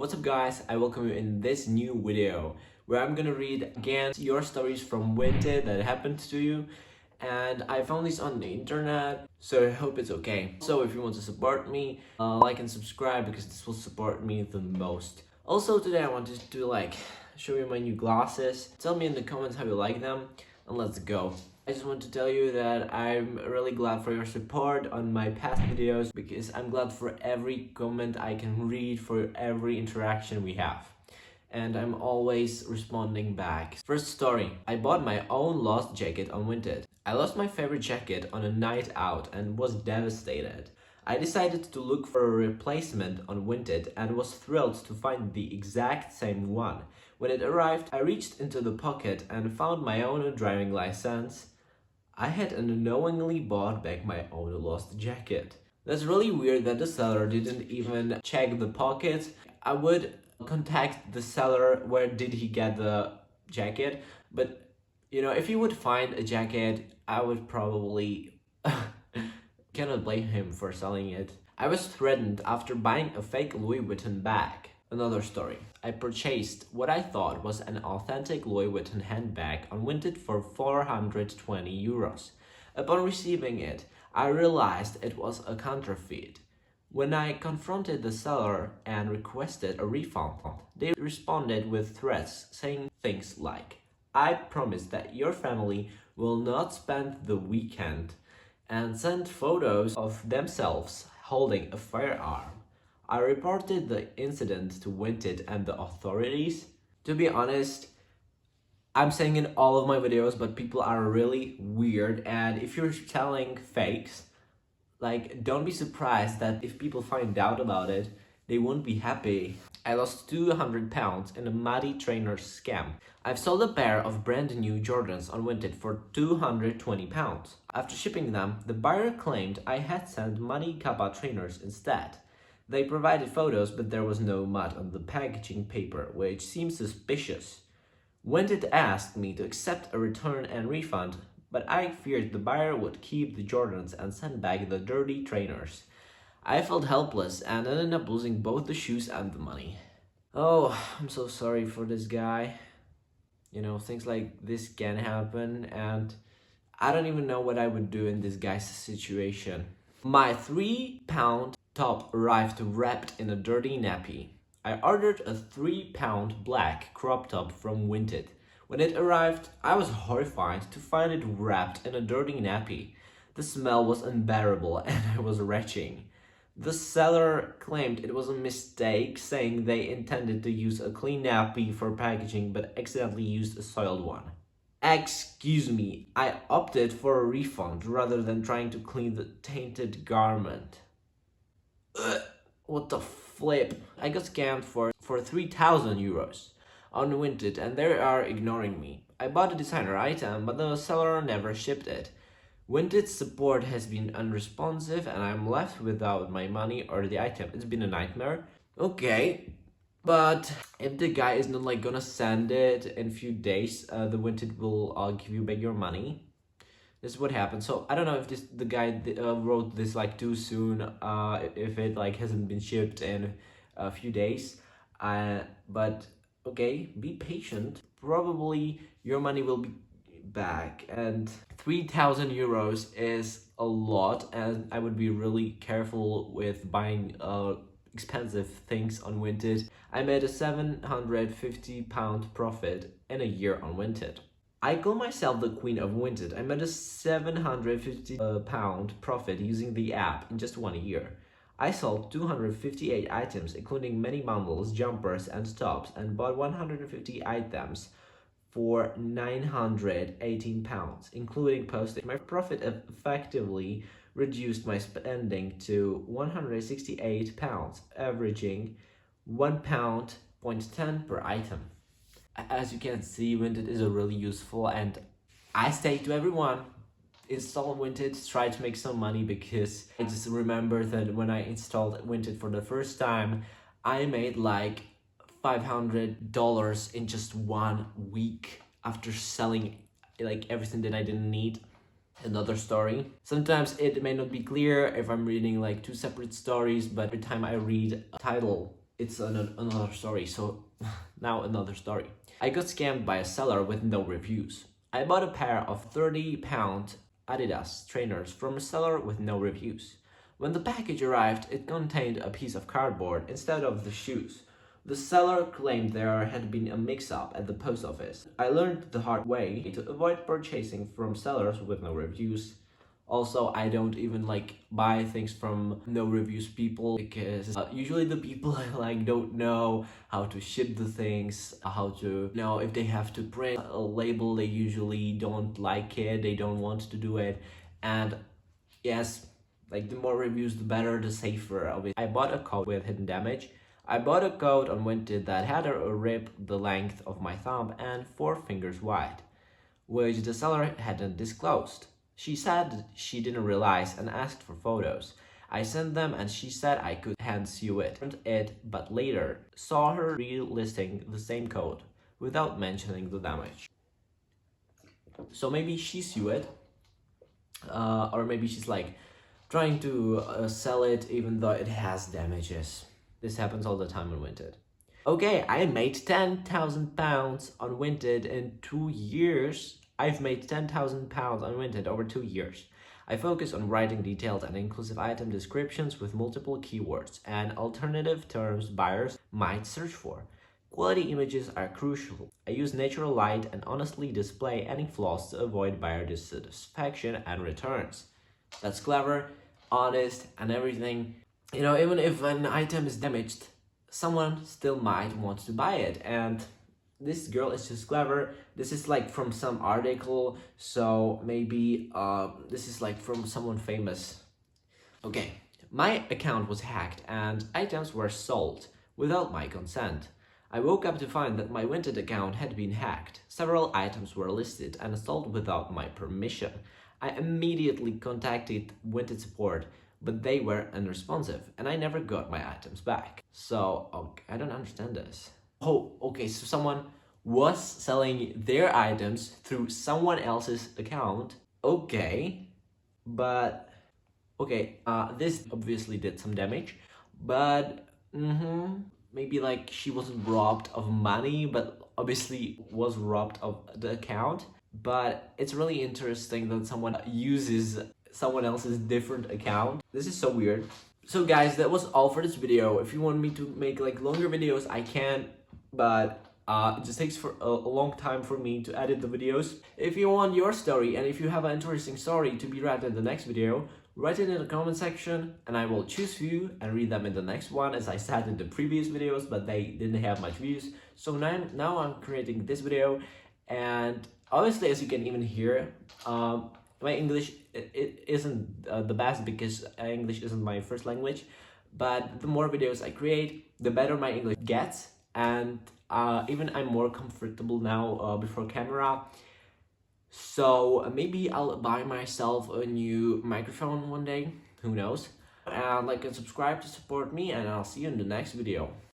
What's up guys, I welcome you in this new video where I'm gonna read again your stories from Vinted that happened to you, and I found this on the internet, so I hope it's okay. So if you want to support me, like and subscribe because this will support me the most. Also today I wanted to show you my new glasses. Tell me in the comments how you like them and let's go. I just want to tell you that I'm really glad for your support on my past videos because I'm glad for every comment I can read, for every interaction we have. And I'm always responding back. First story. I bought my own lost jacket on Vinted. I lost my favorite jacket on a night out and was devastated. I decided to look for a replacement on Vinted and was thrilled to find the exact same one. When it arrived, I reached into the pocket and found my own driving license. I had unknowingly bought back my own lost jacket. That's really weird that the seller didn't even check the pocket. I would contact the seller, where did he get the jacket? But if you would find a jacket, I would probably cannot blame him for selling it. I was threatened after buying a fake Louis Vuitton bag. Another story. I purchased what I thought was an authentic Louis Vuitton handbag on Vinted for 420 euros. Upon receiving it, I realized it was a counterfeit. When I confronted the seller and requested a refund, they responded with threats saying things like, "I promise that your family will not spend the weekend," and sent photos of themselves holding a firearm. I reported the incident to Vinted and the authorities. To be honest, I'm saying in all of my videos, but people are really weird, and if you're selling fakes, don't be surprised that if people find out about it, they won't be happy. I lost £200 in a muddy trainer scam. I've sold a pair of brand new Jordans on Vinted for £220. After shipping them, the buyer claimed I had sent muddy Kappa trainers instead. They provided photos, but there was no mud on the packaging paper, which seems suspicious. Vinted asked me to accept a return and refund, but I feared the buyer would keep the Jordans and send back the dirty trainers. I felt helpless and ended up losing both the shoes and the money. Oh, I'm so sorry for this guy. Things like this can happen, and I don't even know what I would do in this guy's situation. My £3 top arrived wrapped in a dirty nappy. I ordered a £3 black crop top from Vinted. When it arrived, I was horrified to find it wrapped in a dirty nappy. The smell was unbearable and I was retching. The seller claimed it was a mistake, saying they intended to use a clean nappy for packaging but accidentally used a soiled one. Excuse me, I opted for a refund rather than trying to clean the tainted garment. Ugh, what the flip? I got scammed for 3,000 euros on Vinted and they are ignoring me. I bought a designer item, but the seller never shipped it. Vinted's support has been unresponsive and I'm left without my money or the item. It's been a nightmare. Okay, but if the guy is not gonna send it in a few days, the Vinted will give you back your money. This is what happened. So I don't know if the guy wrote this too soon, if it hasn't been shipped in a few days. But okay, be patient. Probably your money will be back, and 3,000 euros is a lot, and I would be really careful with buying expensive things on Vinted. I made a £750 profit in a year on Vinted. I call myself the queen of Vinted. I made a £750 profit using the app in just 1 year. I sold 258 items, including many bundles, jumpers, and tops, and bought 150 items for £918, including postage. My profit effectively reduced my spending to £168, averaging £1.10 per item. As you can see, Vinted is a really useful, and I say to everyone, install Vinted, try to make some money, because I just remember that when I installed Vinted for the first time, I made $500 in just 1 week after selling everything that I didn't need. Another story. Sometimes it may not be clear if I'm reading two separate stories, but every time I read a title, it's another story. So now another story. I got scammed by a seller with no reviews. I bought a pair of £30 Adidas trainers from a seller with no reviews. When the package arrived, it contained a piece of cardboard instead of the shoes. The seller claimed there had been a mix-up at the post office. I learned the hard way to avoid purchasing from sellers with no reviews. Also, I don't even buy things from no reviews people because usually the people I don't know how to ship the things, how to know if they have to print a label. They usually don't like it, they don't want to do it, and yes, the more reviews the better, the safer. I bought a coat with hidden damage. I bought a coat on Vinted that had a rip the length of my thumb and 4 fingers wide, which the seller hadn't disclosed. She said she didn't realize and asked for photos. I sent them and she said I could hand sew it, but later saw her relisting the same coat without mentioning the damage. So maybe she sewed it, or maybe she's trying to sell it even though it has damages. This happens all the time on Vinted. Okay, I made £10,000 on Vinted in 2 years. I've made £10,000 on Vinted over 2 years. I focus on writing detailed and inclusive item descriptions with multiple keywords and alternative terms buyers might search for. Quality images are crucial. I use natural light and honestly display any flaws to avoid buyer dissatisfaction and returns. That's clever, honest, and everything. Even if an item is damaged, someone still might want to buy it, and this girl is just clever. This is from some article, so maybe this is from someone famous. Okay, my account was hacked and items were sold without my consent. I woke up to find that my Vinted account had been hacked. Several items were listed and sold without my permission. I immediately contacted Vinted support, but they were unresponsive and I never got my items back. So, okay, I don't understand this. Oh, okay, so someone was selling their items through someone else's account. Okay, but okay, this obviously did some damage, but maybe she wasn't robbed of money, but obviously was robbed of the account. But it's really interesting that someone uses someone else's different account. This is so weird. So guys, that was all for this video. If you want me to make longer videos, I can, but it just takes for a long time for me to edit the videos. If you want your story and if you have an interesting story to be read in the next video, write it in the comment section and I will choose you and read them in the next one, as I said in the previous videos, but they didn't have much views. So now I'm creating this video, and obviously, as you can even hear, my English it isn't the best because English isn't my first language, but the more videos I create, the better my English gets, and even I'm more comfortable now before camera. So maybe I'll buy myself a new microphone one day, who knows. And like and subscribe to support me, and I'll see you in the next video.